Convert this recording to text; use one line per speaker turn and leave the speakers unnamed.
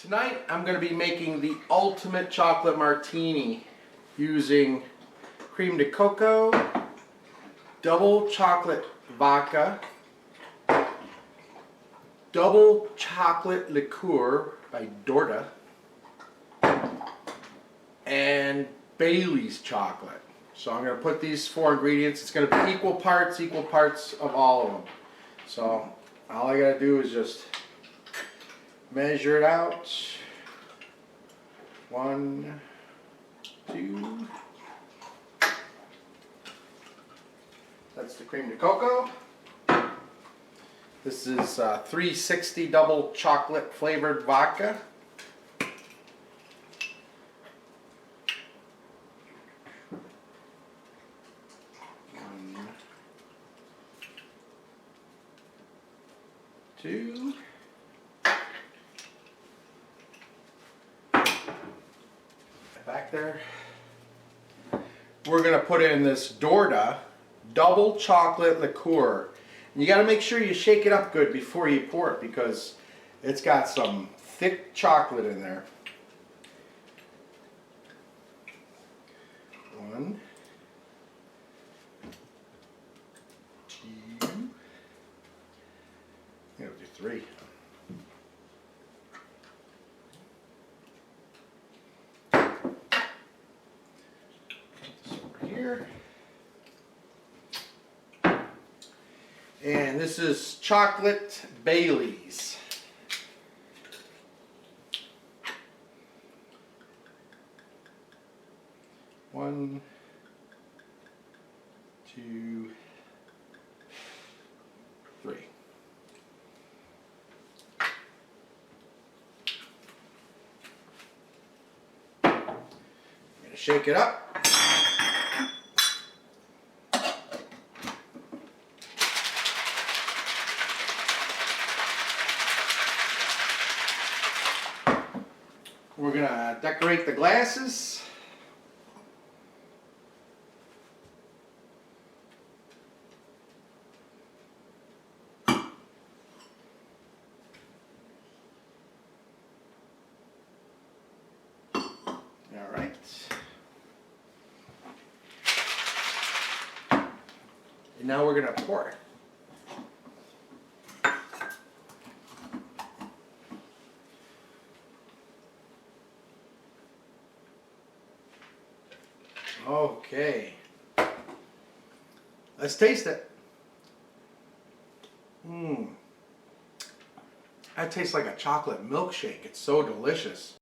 Tonight I'm going to be making the ultimate chocolate martini using Creme De Cacao, Double Chocolate Vodka, Double Chocolate Liqueur by Dorda, and Bailey's chocolate. So I'm going to put these four ingredients. It's going to be equal parts of all of them. So all I got to do is just measure it out. 1, 2. That's the Creme De Cacao. This is 360 double chocolate flavored vodka. One, 2. Back there. We're going to put in this Dorda double chocolate liqueur. And you got to make sure you shake it up good before you pour it because it's got some thick chocolate in there. 1, 2. I'm going to do 3. Here. And this is chocolate Bailey's. One, 2, 3. I'm going to shake it up. We're going to decorate the glasses. All right. And now we're going to pour it. Okay, let's taste it. That tastes like a chocolate milkshake. It's so delicious.